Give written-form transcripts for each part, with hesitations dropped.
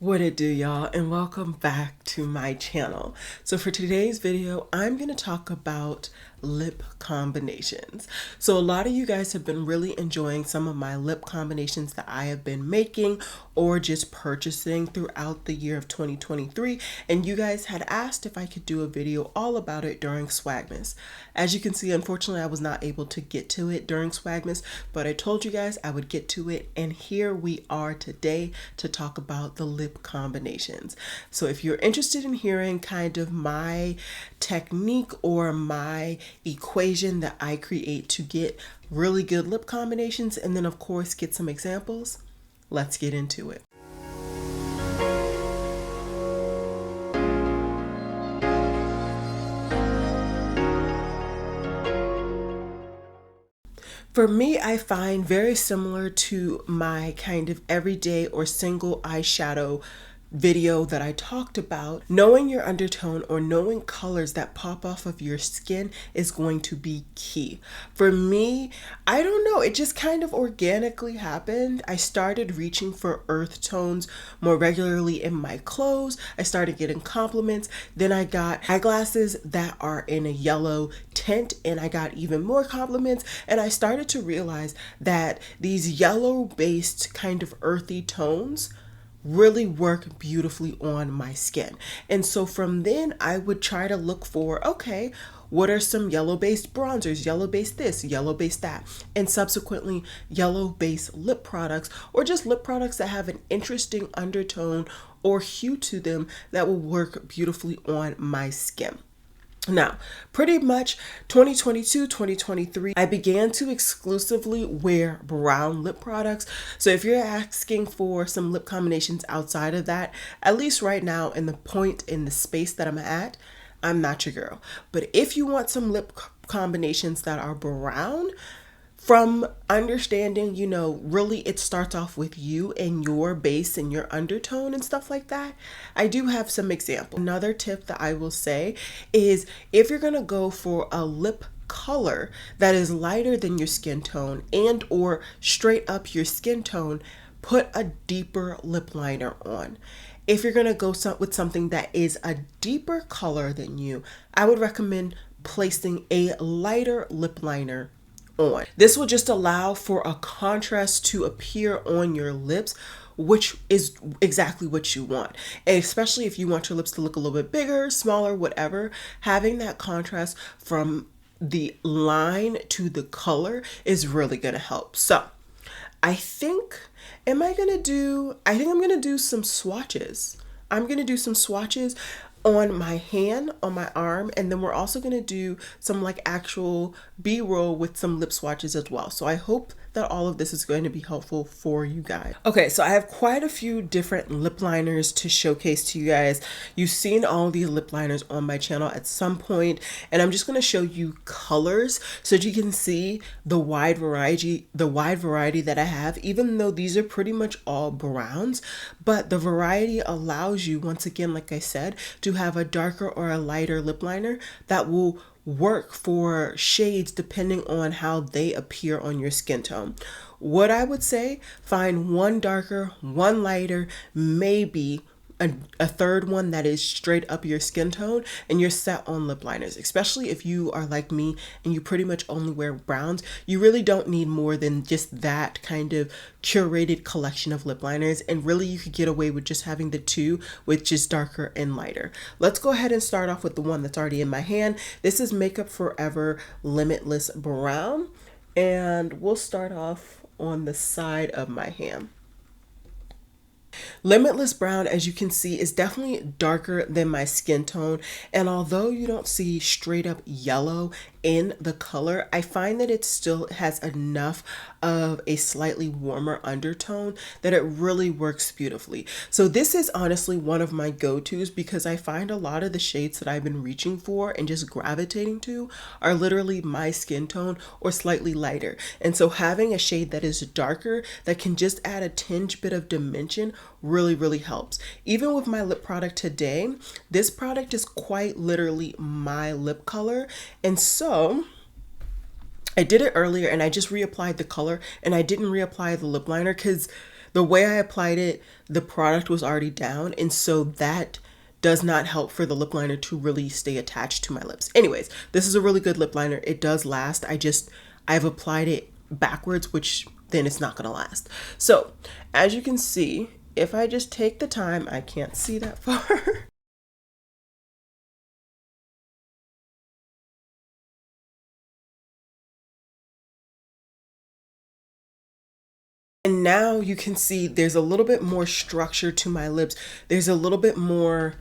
What it do, y'all, and welcome back to my channel. So for today's video, I'm going to talk about lip combinations. So a lot of you guys have been really enjoying some of my lip combinations that I have been making or just purchasing throughout the year of 2023, and you guys had asked if I could do a video all about it during Swagmas. As you can see, unfortunately I was not able to get to it during Swagmas, but I told you guys I would get to it, and here we are today to talk about the lip combinations. So if you're interested in hearing kind of my technique or my equation that I create to get really good lip combinations, and then of course get some examples, let's get into it. For me, I find very similar to my kind of everyday or single eyeshadow video that I talked about, knowing your undertone or knowing colors that pop off of your skin is going to be key. For me, I don't know, it just kind of organically happened. I started reaching for earth tones more regularly in my clothes. I started getting compliments. Then I got eyeglasses that are in a yellow tint, and I got even more compliments. And I started to realize that these yellow based kind of earthy tones really work beautifully on my skin. And so from then I would try to look for, okay, what are some yellow based bronzers, yellow based this, yellow based that, and subsequently yellow based lip products, or just lip products that have an interesting undertone or hue to them that will work beautifully on my skin. Now, pretty much 2022, 2023, I began to exclusively wear brown lip products. So if you're asking for some lip combinations outside of that, at least right now in the point in the space that I'm at, I'm not your girl. But if you want some lip combinations that are brown, from understanding, really it starts off with you and your base and your undertone and stuff like that, I do have some examples. Another tip that I will say is if you're going to go for a lip color that is lighter than your skin tone and or straight up your skin tone, put a deeper lip liner on. If you're going to go with something that is a deeper color than you, I would recommend placing a lighter lip liner on. This will just allow for a contrast to appear on your lips, which is exactly what you want. And especially if you want your lips to look a little bit bigger, smaller, whatever, having that contrast from the line to the color is really going to help. So I think I'm going to do some swatches. I'm going to do some swatches on my hand, on my arm, and then we're also going to do some like actual B-roll with some lip swatches as well. So I hope that all of this is going to be helpful for you guys. Okay, so I have quite a few different lip liners to showcase to you guys. You've seen all these lip liners on my channel at some point, and I'm just going to show you colors so that you can see the wide variety that I have, even though these are pretty much all browns. But the variety allows you, once again, like I said, to have a darker or a lighter lip liner that will work for shades depending on how they appear on your skin tone. What I would say, find one darker, one lighter, maybe a third one that is straight up your skin tone, and you're set on lip liners. Especially if you are like me and you pretty much only wear browns, you really don't need more than just that kind of curated collection of lip liners, and really you could get away with just having the two, which is darker and lighter. Let's go ahead and start off with the one that's already in my hand. This is Makeup Forever Limitless Brown, and we'll start off on the side of my hand. Limitless Brown, as you can see, is definitely darker than my skin tone, and although you don't see straight up yellow in the color, I find that it still has enough of a slightly warmer undertone that it really works beautifully. So this is honestly one of my go-tos because I find a lot of the shades that I've been reaching for and just gravitating to are literally my skin tone or slightly lighter. And so having a shade that is darker that can just add a tinge bit of dimension really helps. Even with my lip product today, this product is quite literally my lip color, and so I did it earlier and I just reapplied the color and I didn't reapply the lip liner because the way I applied it, the product was already down, and so that does not help for the lip liner to really stay attached to my lips. Anyways, this is a really good lip liner. It does last. I've applied it backwards, which then it's not gonna last. So as you can see, if I just take the time, I can't see that far. And now you can see there's a little bit more structure to my lips. There's a little bit more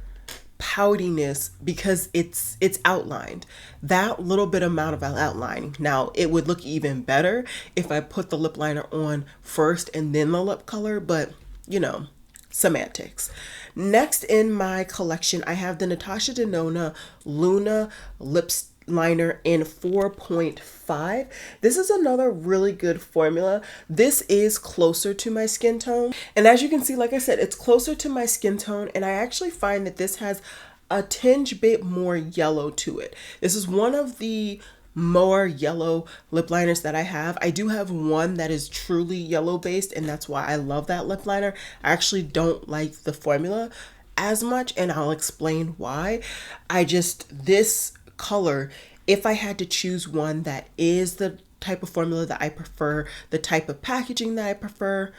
poutiness because it's outlined. That little bit amount of outlining. Now it would look even better if I put the lip liner on first and then the lip color, but you know, semantics. Next in my collection, I have the Natasha Denona Luna Lips Liner in 4.5. This is another really good formula. This is closer to my skin tone. And as you can see, like I said, it's closer to my skin tone. And I actually find that this has a tinge bit more yellow to it. This is one of the more yellow lip liners that I have. I do have one that is truly yellow based, and that's why I love that lip liner. I actually don't like the formula as much, and I'll explain why. This color, if I had to choose one that is the type of formula that I prefer, the type of packaging that I prefer,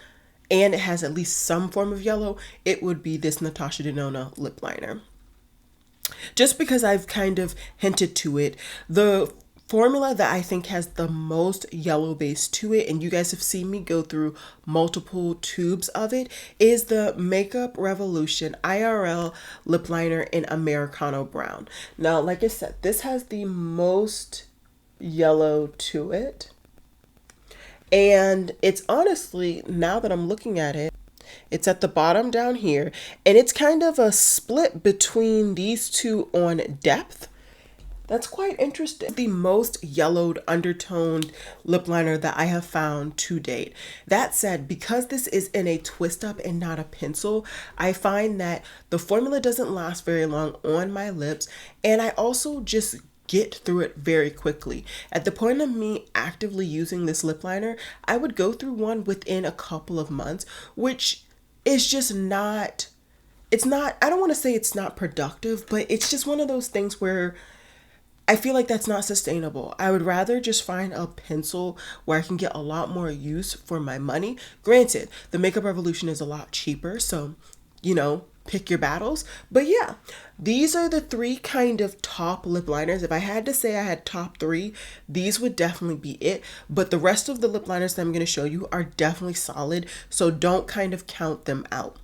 and it has at least some form of yellow, it would be this Natasha Denona lip liner. Just because I've kind of hinted to it, the formula that I think has the most yellow base to it, and you guys have seen me go through multiple tubes of it, is the Makeup Revolution IRL lip liner in Americano Brown. Now, like I said, this has the most yellow to it, and it's honestly, now that I'm looking at it, it's at the bottom down here, and it's kind of a split between these two on depth. That's quite interesting. The most yellowed undertoned lip liner that I have found to date. That said, because this is in a twist up and not a pencil, I find that the formula doesn't last very long on my lips, and I also just get through it very quickly. At the point of me actively using this lip liner, I would go through one within a couple of months, which is just not, I don't want to say it's not productive, but it's just one of those things where I feel like that's not sustainable. I would rather just find a pencil where I can get a lot more use for my money. Granted, the Makeup Revolution is a lot cheaper, so, you know, pick your battles. But yeah, these are the three kind of top lip liners. If I had to say I had top three, these would definitely be it. But the rest of the lip liners that I'm going to show you are definitely solid, so don't kind of count them out.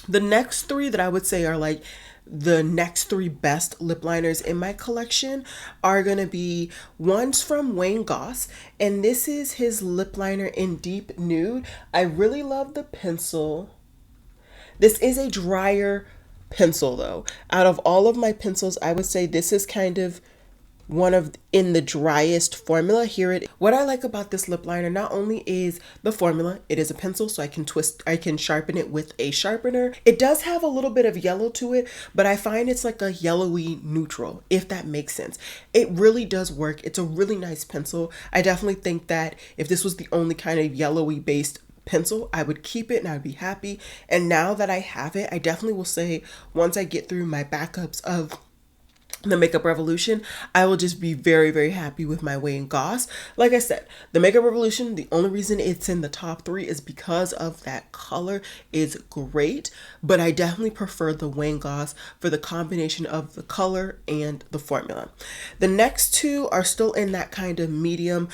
The next three that I would say are like the next three best lip liners in my collection are gonna be one's from Wayne Goss, and this is his lip liner in Deep Nude. I really love the pencil. This is a drier pencil though. Out of all of my pencils, I would say this is kind of one of in the driest formula. What I like about this lip liner not only is the formula, it is a pencil, so I can sharpen it with a sharpener. It does have a little bit of yellow to it, but I find it's like a yellowy neutral, if that makes sense. It really does work. It's a really nice pencil. I definitely think that if this was the only kind of yellowy based pencil, I would keep it and I'd be happy. And now that I have it, I definitely will say once I get through my backups of the Makeup Revolution, I will just be very, very happy with my Wayne Goss. Like I said, the Makeup Revolution, the only reason it's in the top three is because of that color is great, but I definitely prefer the Wayne Goss for the combination of the color and the formula. The next two are still in that kind of medium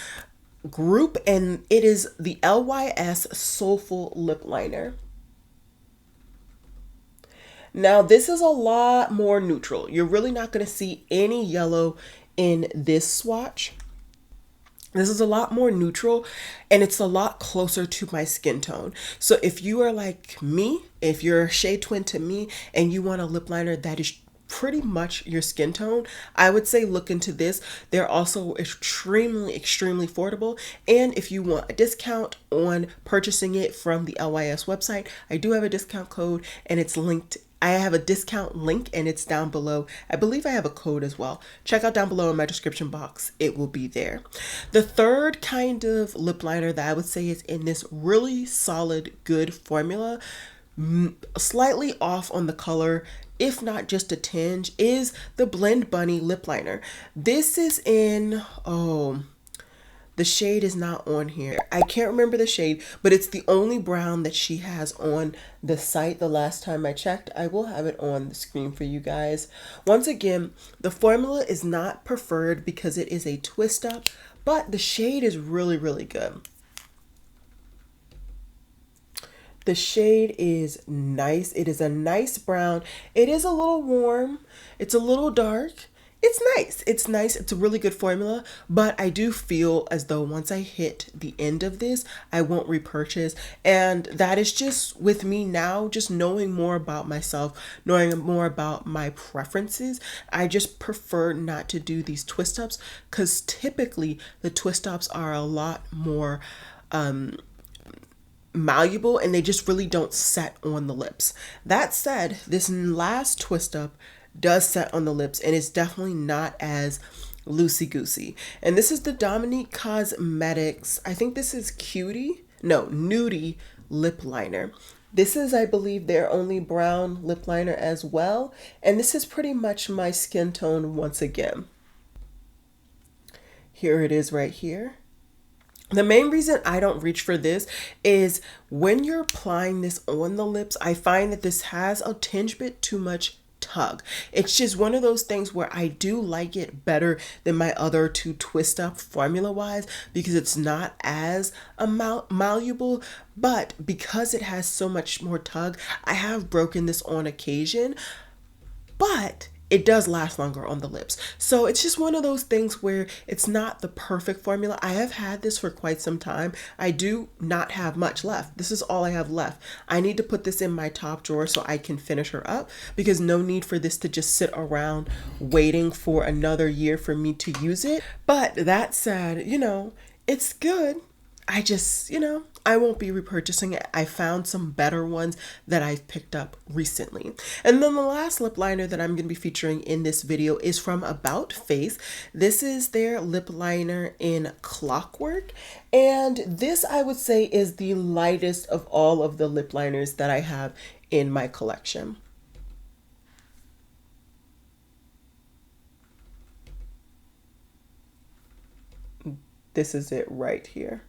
group, and it is the LYS Soulful Lip Liner. Now, this is a lot more neutral. You're really not going to see any yellow in this swatch. This is a lot more neutral, and it's a lot closer to my skin tone. So if you are like me, if you're a shade twin to me, and you want a lip liner that is pretty much your skin tone, I would say look into this. They're also extremely affordable, and if you want a discount on purchasing it from the LYS website, I do have a discount code, and it's linked I have a discount link and it's down below. I believe I have a code as well. Check out down below in my description box. It will be there. The third kind of lip liner that I would say is in this really solid, good formula, slightly off on the color, if not just a tinge, is the Blend Bunny lip liner. This is in, the shade is not on here. I can't remember the shade, but it's the only brown that she has on the site the last time I checked. I will have it on the screen for you guys. Once again, the formula is not preferred because it is a twist up, but the shade is really, really good. The shade is nice. It is a nice brown. It is a little warm. It's a little dark. It's nice. It's nice. It's a really good formula, but I do feel as though once I hit the end of this, I won't repurchase. And that is just with me now, just knowing more about myself, knowing more about my preferences. I just prefer not to do these twist ups because typically the twist ups are a lot more malleable and they just really don't set on the lips. That said, this last twist up does set on the lips and it's definitely not as loosey-goosey. And this is the Dominique Cosmetics, I think this is Nudie lip liner. This is, I believe, their only brown lip liner as well. And this is pretty much my skin tone once again. Here it is right here. The main reason I don't reach for this is when you're applying this on the lips, I find that this has a tinge bit too much tug. It's just one of those things where I do like it better than my other two twist up formula wise because it's not as malleable, but because it has so much more tug, I have broken this on occasion, but it does last longer on the lips. So it's just one of those things where it's not the perfect formula. I have had this for quite some time. I do not have much left. This is all I have left. I need to put this in my top drawer so I can finish her up because no need for this to just sit around waiting for another year for me to use it. But that said, you know, it's good. I just, you know, I won't be repurchasing it. I found some better ones that I've picked up recently. And then the last lip liner that I'm going to be featuring in this video is from About Face. This is their lip liner in Clockwork. And this, I would say, is the lightest of all of the lip liners that I have in my collection. This is it right here.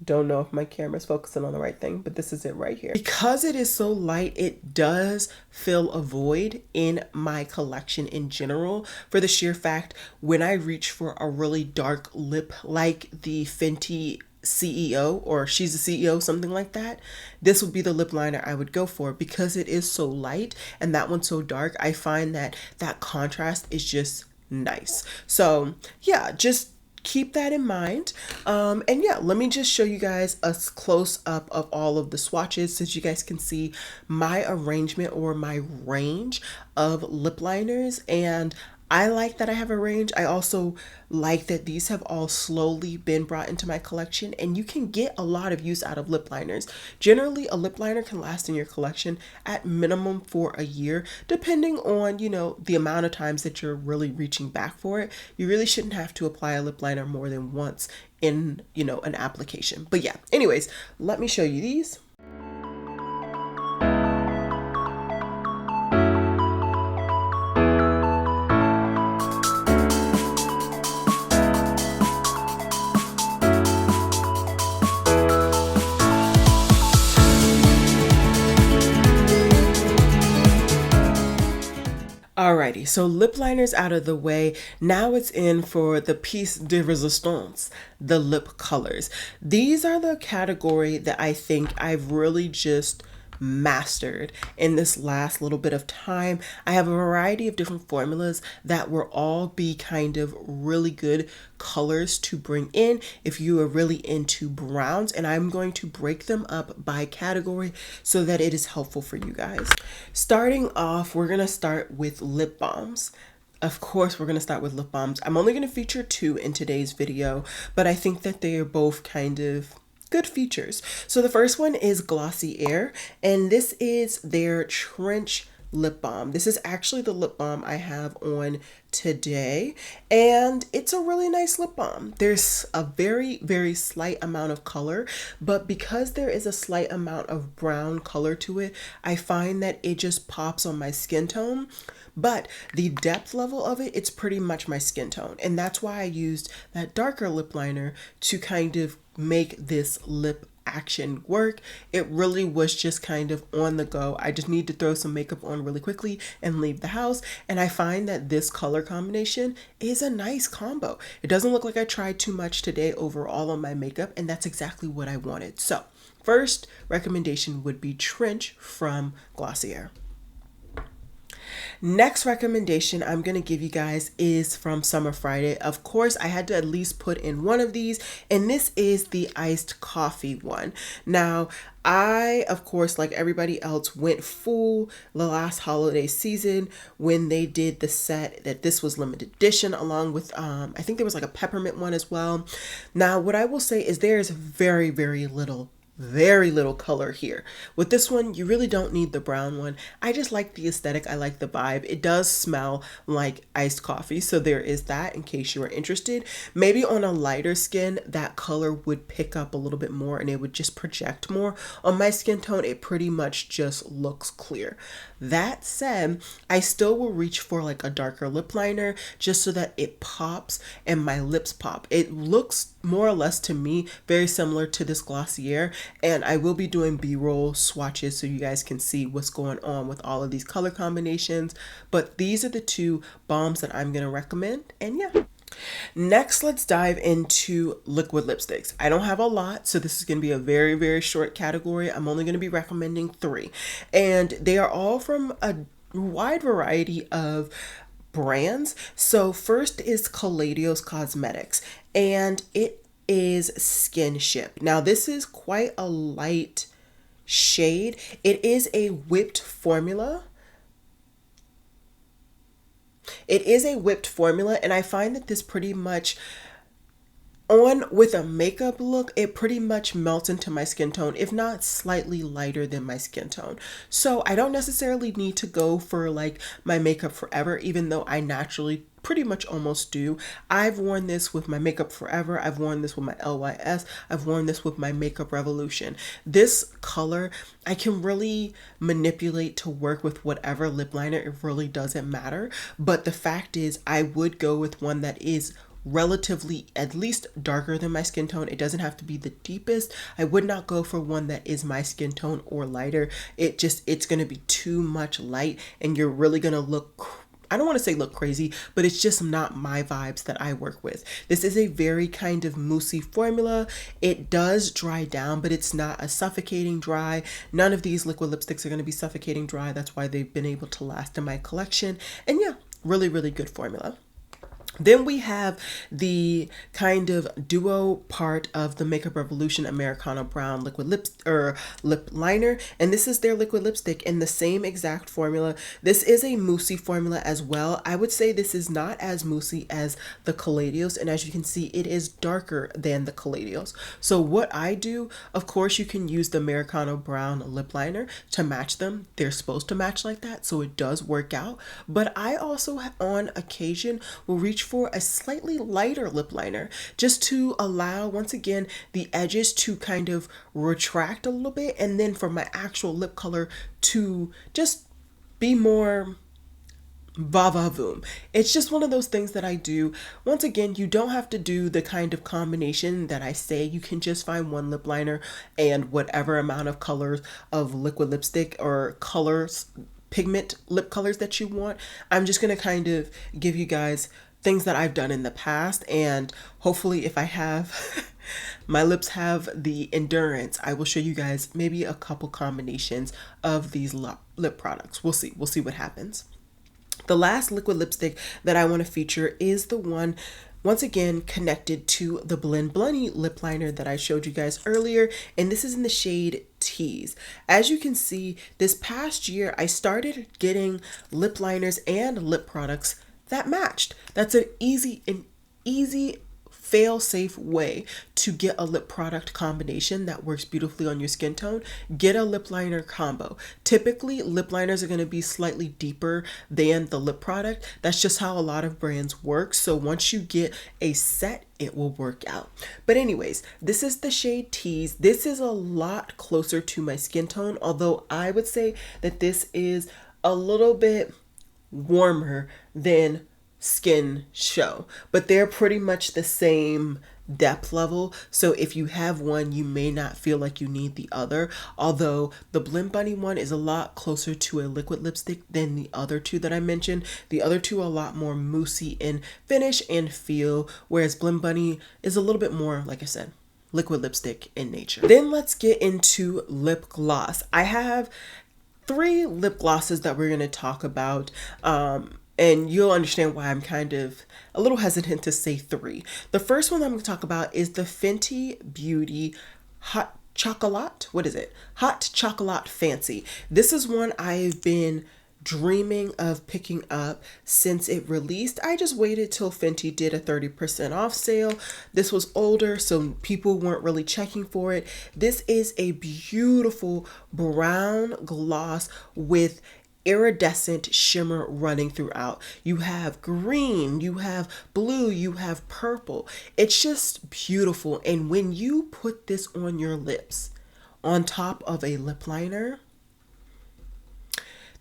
Don't know if my camera's focusing on the right thing, but this is it right here. Because it is so light, it does fill a void in my collection in general, for the sheer fact when I reach for a really dark lip like the Fenty CEO, or She's a CEO, something like that, this would be the lip liner I would go for because it is so light and that one's so dark. I find that that contrast is just nice. So yeah, just keep that in mind. And yeah, let me just show you guys a close up of all of the swatches so you guys can see my arrangement or my range of lip liners. And I like that I have a range. I also like that these have all slowly been brought into my collection, and you can get a lot of use out of lip liners. Generally, a lip liner can last in your collection at minimum for a year, depending on, you know, the amount of times that you're really reaching back for it. You really shouldn't have to apply a lip liner more than once in, you know, an application. But yeah, anyways, let me show you these. Alrighty, so lip liners out of the way. Now it's in for the piece de resistance, the lip colors. These are the category that I think I've really just mastered in this last little bit of time. I have a variety of different formulas that will all be kind of really good colors to bring in if you are really into browns, and I'm going to break them up by category so that it is helpful for you guys. Starting off, we're gonna start with lip balms. Of course, we're going to start with lip balms. I'm only going to feature two in today's video, but I think that they are both kind of good features. So the first one is Glossy Air, and this is their Trench lip balm. This is actually the lip balm I have on today, and it's a really nice lip balm. There's a very, very slight amount of color, but because there is a slight amount of brown color to it, I find that it just pops on my skin tone. But the depth level of it, it's pretty much my skin tone. And that's why I used that darker lip liner to kind of make this lip action work. It really was just kind of on the go. I just need to throw some makeup on really quickly and leave the house. And I find that this color combination is a nice combo. It doesn't look like I tried too much today overall on my makeup, and that's exactly what I wanted. So first recommendation would be Trench from Glossier. Next recommendation I'm going to give you guys is from Summer Friday. Of course, I had to at least put in one of these, and this is the iced coffee one. Now, I, of course, like everybody else, went full the last holiday season when they did the set that this was limited edition, along with, I think there was like a peppermint one as well. Now, what I will say is there's very, very little color here. With this one, you really don't need the brown one. I just like the aesthetic. I like the vibe. It does smell like iced coffee, so there is that in case you are interested. Maybe on a lighter skin, that color would pick up a little bit more and it would just project more. On my skin tone, it pretty much just looks clear. That said, I still will reach for like a darker lip liner just so that it pops and my lips pop. It looks more or less to me very similar to this Glossier, and I will be doing B-roll swatches so you guys can see what's going on with all of these color combinations. But these are the two balms that I'm going to recommend, and yeah. Next, let's dive into liquid lipsticks. I don't have a lot, so this is going to be a very, very short category. I'm only going to be recommending 3, and they are all from a wide variety of brands. So first is Caladios Cosmetics, and it is Skin Ship. Now this is quite a light shade. It is a whipped formula. And I find that this pretty much on with a makeup look, it pretty much melts into my skin tone, if not slightly lighter than my skin tone. So I don't necessarily need to go for like my Makeup Forever, even though I naturally pretty much almost do. I've worn this with my Makeup Forever. I've worn this with my LYS. I've worn this with my Makeup Revolution. This color, I can really manipulate to work with whatever lip liner. It really doesn't matter. But the fact is, I would go with one that is relatively at least darker than my skin tone. It doesn't have to be the deepest. I would not go for one that is my skin tone or lighter. It's going to be too much light and you're really going to look, I don't want to say look crazy, but it's just not my vibes that I work with. This is a very kind of moussey formula. It does dry down, but it's not a suffocating dry. None of these liquid lipsticks are going to be suffocating dry. That's why they've been able to last in my collection. And yeah, really, really good formula. Then we have the kind of duo part of the Makeup Revolution Americano Brown liquid lip liner, and this is their liquid lipstick in the same exact formula. This is a moussey formula as well. I would say this is not as moussey as the Caladios, and as you can see, it is darker than the Caladios. So what I do, of course, you can use the Americano Brown lip liner to match them. They're supposed to match like that, so it does work out. But I also, on occasion, will reach for a slightly lighter lip liner just to allow, once again, the edges to kind of retract a little bit, and then for my actual lip color to just be more va-va-voom. It's just one of those things that I do. Once again, you don't have to do the kind of combination that I say. You can just find one lip liner and whatever amount of colors of liquid lipstick or colors, pigment lip colors that you want. I'm just going to kind of give you guys things that I've done in the past, and hopefully if I have my lips have the endurance, I will show you guys maybe a couple combinations of these lip products. We'll see what happens. The last liquid lipstick that I want to feature is the one, once again, connected to the Blend Blunny lip liner that I showed you guys earlier, and this is in the shade Tease. As you can see, this past year I started getting lip liners and lip products that matched. That's an easy fail-safe way to get a lip product combination that works beautifully on your skin tone, get a lip liner combo. Typically, lip liners are going to be slightly deeper than the lip product. That's just how a lot of brands work. So once you get a set, it will work out. But anyways, this is the shade Tease. This is a lot closer to my skin tone, although I would say that this is a little bit warmer than Skin Show, but they're pretty much the same depth level. So if you have one, you may not feel like you need the other, although the Blend Bunny one is a lot closer to a liquid lipstick than the other two that I mentioned. The other two are a lot more moussey in finish and feel, whereas Blend Bunny is a little bit more, like I said, liquid lipstick in nature. Then let's get into lip gloss. I have 3 lip glosses that we're going to talk about. And you'll understand why I'm kind of a little hesitant to say 3. The first one I'm going to talk about is the Fenty Beauty Hot Chocolate. What is it? Hot Chocolate Fancy. This is one I've been dreaming of picking up since it released. I just waited till Fenty did a 30% off sale. This was older, so people weren't really checking for it. This is a beautiful brown gloss with iridescent shimmer running throughout. You have green, you have blue, you have purple. It's just beautiful. And when you put this on your lips on top of a lip liner,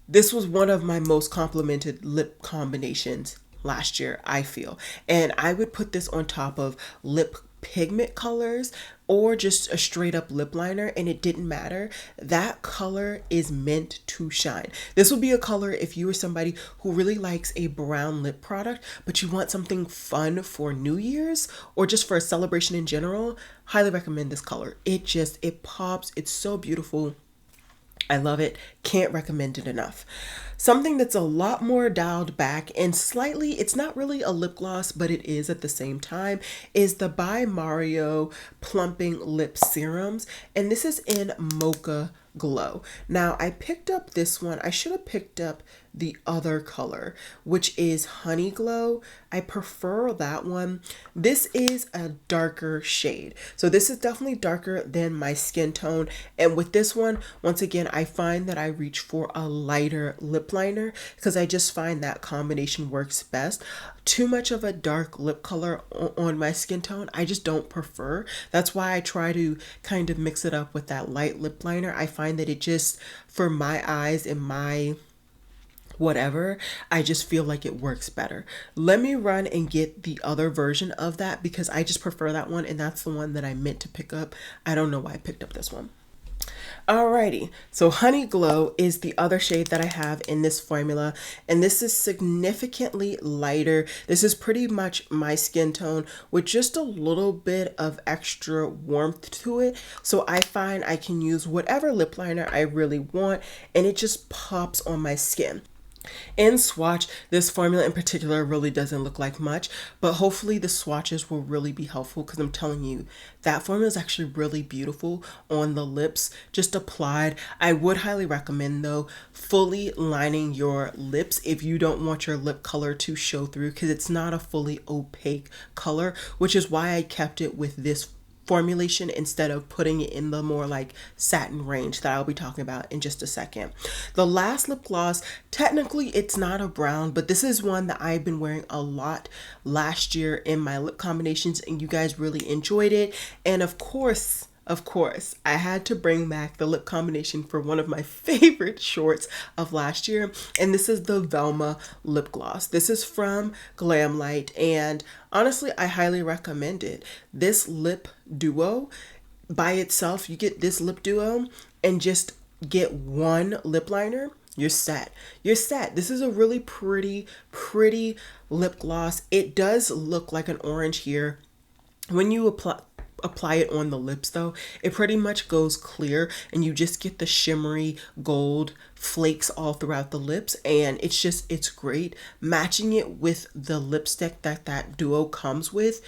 this was one of my most complimented lip combinations last year, I feel. And I would put this on top of lip pigment colors or just a straight up lip liner, and it didn't matter. That color is meant to shine. This would be a color if you were somebody who really likes a brown lip product, but you want something fun for New Year's or just for a celebration in general. Highly recommend this color. It pops. It's so beautiful. I love it. Can't recommend it enough. Something that's a lot more dialed back and slightly, it's not really a lip gloss, but it is at the same time, is the By Mario Plumping Lip Serums. And this is in Mocha Glow. Now, I picked up this one. I should have picked up the other color, which is Honey Glow. I prefer that one. This is a darker shade. So this is definitely darker than my skin tone. And with this one, once again, I find that I reach for a lighter lip liner because I just find that combination works best. Too much of a dark lip color on my skin tone, I just don't prefer. That's why I try to kind of mix it up with that light lip liner. I find that it just, for my eyes and my whatever, I just feel like it works better. Let me run and get the other version of that because I just prefer that one, and that's the one that I meant to pick up. I don't know why I picked up this one. Alrighty, so Honey Glow is the other shade that I have in this formula, and this is significantly lighter. This is pretty much my skin tone with just a little bit of extra warmth to it. So I find I can use whatever lip liner I really want, and it just pops on my skin. In swatch, this formula in particular really doesn't look like much, but hopefully the swatches will really be helpful because I'm telling you, that formula is actually really beautiful on the lips, just applied. I would highly recommend though, fully lining your lips if you don't want your lip color to show through because it's not a fully opaque color, which is why I kept it with this formulation instead of putting it in the more like satin range that I'll be talking about in just a second. The last lip gloss, technically it's not a brown, but this is one that I've been wearing a lot last year in my lip combinations and you guys really enjoyed it. And of course, I had to bring back the lip combination for one of my favorite shorts of last year, and this is the Velma lip gloss. This is from Glamlight, and honestly, I highly recommend it. This lip duo by itself, you get this lip duo and just get one lip liner, you're set. You're set. This is a really pretty lip gloss. It does look like an orange here. When you apply it on the lips though, it pretty much goes clear and you just get the shimmery gold flakes all throughout the lips, and it's great. Matching it with the lipstick that duo comes with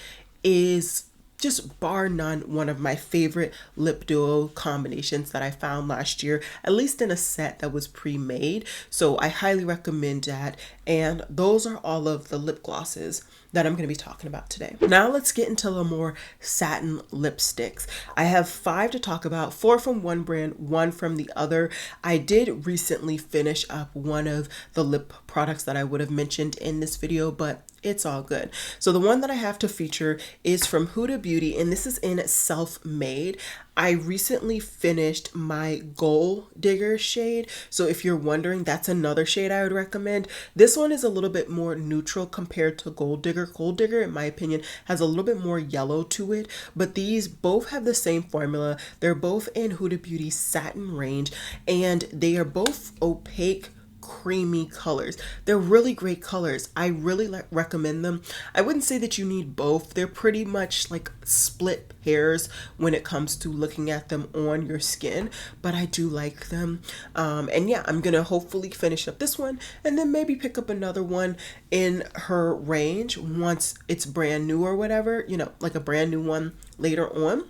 is just bar none one of my favorite lip duo combinations that I found last year, at least in a set that was pre-made. So I highly recommend that. And those are all of the lip glosses that I'm going to be talking about today. Now let's get into the more satin lipsticks. I have 5 to talk about, 4 from one brand, 1 from the other. I did recently finish up one of the lip products that I would have mentioned in this video, but it's all good. So the one that I have to feature is from Huda Beauty, and this is in Self-Made. I recently finished my Gold Digger shade. So if you're wondering, that's another shade I would recommend. This one is a little bit more neutral compared to Gold Digger. Gold Digger, in my opinion, has a little bit more yellow to it, but these both have the same formula. They're both in Huda Beauty's satin range, and they are both opaque, creamy colors. They're really great colors. I really recommend them. I wouldn't say that you need both. They're pretty much like split hairs when it comes to looking at them on your skin, but I do like them. And yeah, I'm gonna hopefully finish up this one and then maybe pick up another one in her range once it's brand new or whatever, you know, like a brand new one later on.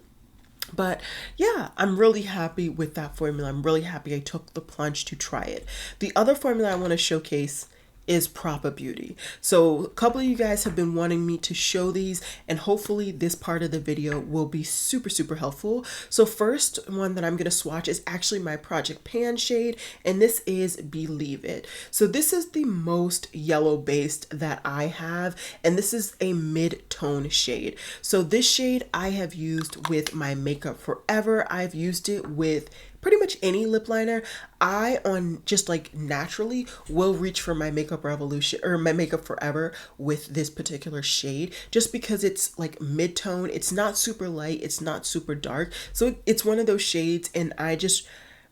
But yeah, I'm really happy with that formula. I'm really happy I took the plunge to try it. The other formula I want to showcase is Proper Beauty. So a couple of you guys have been wanting me to show these, and hopefully this part of the video will be super helpful. So first one that I'm going to swatch is actually my Project Pan shade, and this is Believe It. So this is the most yellow based that I have, and this is a mid-tone shade. So this shade I have used with my Makeup Forever. I've used it with pretty much any lip liner. I, on just like naturally, will reach for my Makeup Revolution or my Makeup Forever with this particular shade, just because it's like mid-tone. It's not super light, it's not super dark. So it's one of those shades, and I just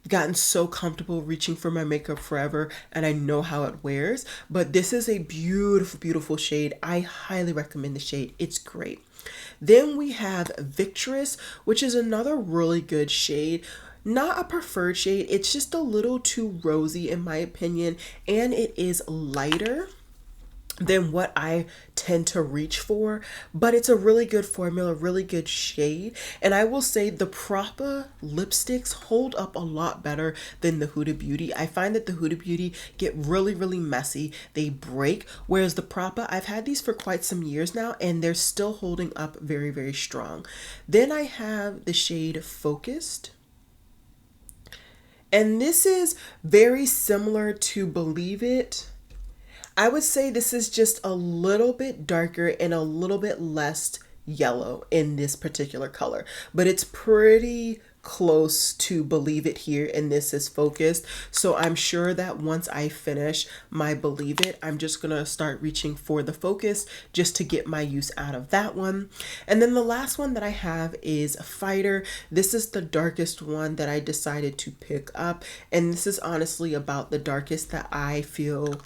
gotten so comfortable reaching for my Makeup Forever, and I know how it wears. But this is a beautiful shade. I highly recommend the shade. It's great. Then we have Victorious, which is another really good shade. Not a preferred shade, it's just a little too rosy in my opinion, and it is lighter than what I tend to reach for, but it's a really good formula, really good shade. And I will say the Proper lipsticks hold up a lot better than the Huda Beauty. I find that the Huda Beauty get really messy, they break, whereas the Proper, I've had these for quite some years now, and they're still holding up very strong. Then I have the shade Focused. And this is very similar to Believe It. I would say this is just a little bit darker and a little bit less yellow in this particular color, but it's pretty close to Believe It here, and this is Focused. So I'm sure that once I finish my Believe It, I'm just gonna start reaching for the Focus just to get my use out of that one. And then the last one that I have is Fighter. This is the darkest one that I decided to pick up, and this is honestly about the darkest that I feel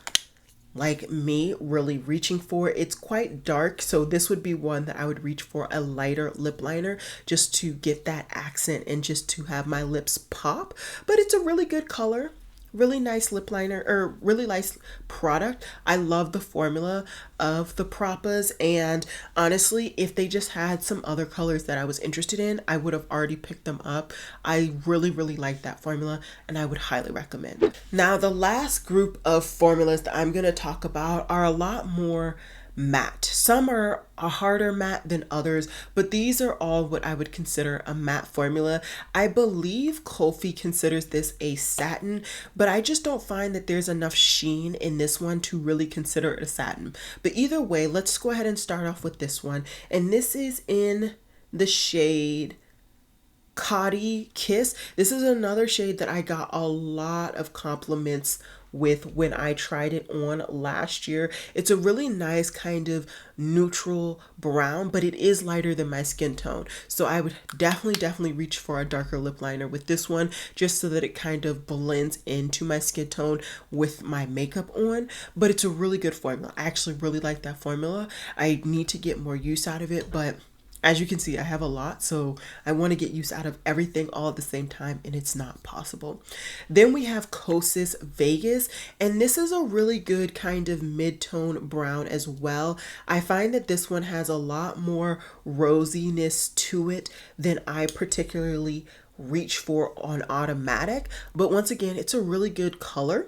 like me really reaching for. It's quite dark, so this would be one that I would reach for a lighter lip liner just to get that accent and just to have my lips pop. But it's a really good color, really nice lip liner, or really nice product. I love the formula of the Propas, and honestly, if they just had some other colors that I was interested in, I would have already picked them up. I really like that formula, and I would highly recommend. Now, the last group of formulas that I'm going to talk about are a lot more matte. Some are a harder matte than others, but these are all what I would consider a matte formula. I believe Kofi considers this a satin, but I just don't find that there's enough sheen in this one to really consider it a satin. But either way, let's go ahead and start off with this one. And this is in the shade Caudy Kiss. This is another shade that I got a lot of compliments with when I tried it on last year. It's a really nice kind of neutral brown, but it is lighter than my skin tone. So I would definitely reach for a darker lip liner with this one, just so that it kind of blends into my skin tone with my makeup on. But it's a really good formula. I actually really like that formula. I need to get more use out of it, but As you can see, I have a lot, so I want to get use out of everything all at the same time, and it's not possible. Then we have Kosas Vegas, and this is a really good kind of mid-tone brown as well. I find that this one has a lot more rosiness to it than I particularly reach for on automatic, but once again, it's a really good color,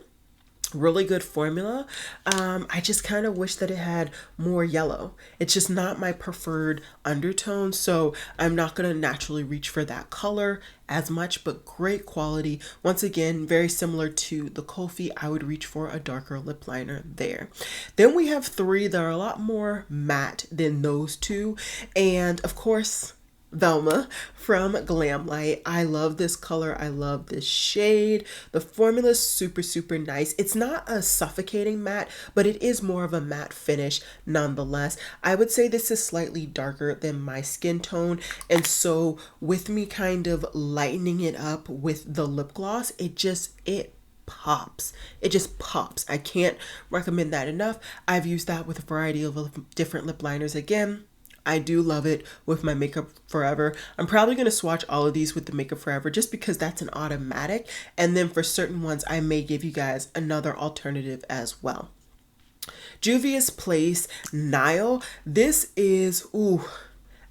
really good formula. I just kind of wish that it had more yellow. It's just not my preferred undertone, so I'm not going to naturally reach for that color as much, but great quality. Once again, very similar to the Kofi, I would reach for a darker lip liner there. Then we have three that are a lot more matte than those two, and of course, Velma from Glamlight. I love this color. I love this shade. The formula is super, super nice. It's not a suffocating matte, but it is more of a matte finish nonetheless. I would say this is slightly darker than my skin tone. And so with me kind of lightening it up with the lip gloss, it pops. It just pops. I can't recommend that enough. I've used that with a variety of different lip liners. Again, I do love it with my Makeup Forever. I'm probably going to swatch all of these with the Makeup Forever just because that's an automatic. And then for certain ones, I may give you guys another alternative as well. Juvia's Place Nile. This is, ooh,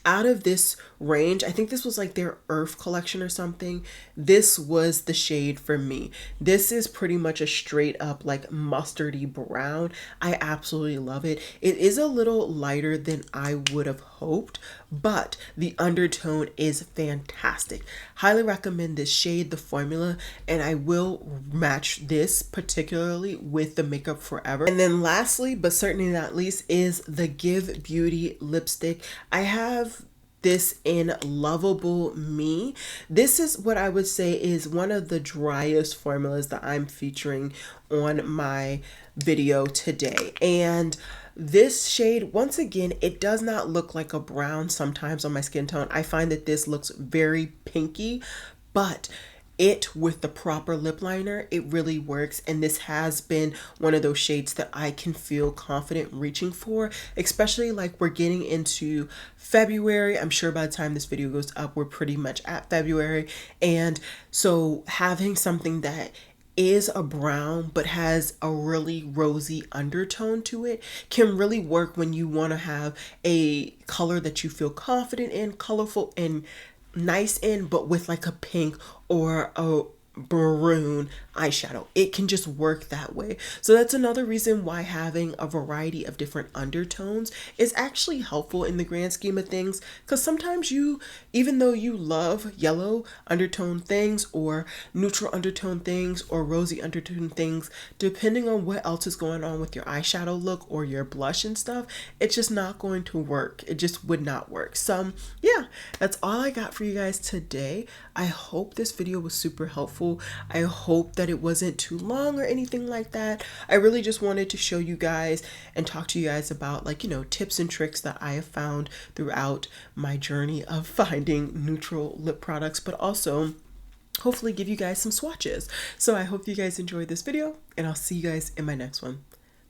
out of this range, I think this was like their Earth collection or something. This was the shade for me. This is pretty much a straight up like mustardy brown. I absolutely love it. It is a little lighter than I would have hoped, but the undertone is fantastic. Highly recommend this shade, the formula, and I will match this particularly with the Makeup Forever. And then lastly, but certainly not least, is the Give Beauty lipstick. I have this in Lovable Me. This is what I would say is one of the driest formulas that I'm featuring on my video today. And this shade, once again, it does not look like a brown sometimes on my skin tone. I find that this looks very pinky, but it with the proper lip liner, it really works. And this has been one of those shades that I can feel confident reaching for, especially like we're getting into February. I'm sure by the time this video goes up, we're pretty much at February. And so having something that is a brown but has a really rosy undertone to it can really work when you want to have a color that you feel confident in, colorful and nice in, but with like a pink or a maroon eyeshadow. It can just work that way. So that's another reason why having a variety of different undertones is actually helpful in the grand scheme of things, because sometimes you, even though you love yellow undertone things or neutral undertone things or rosy undertone things, depending on what else is going on with your eyeshadow look or your blush and stuff, it's just not going to work. It just would not work. So yeah, that's all I got for you guys today. I hope this video was super helpful. I hope that it wasn't too long or anything like that. I really just wanted to show you guys and talk to you guys about, like, you know, tips and tricks that I have found throughout my journey of finding neutral lip products, but also hopefully give you guys some swatches. So I hope you guys enjoyed this video, and I'll see you guys in my next one.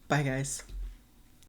Bye guys.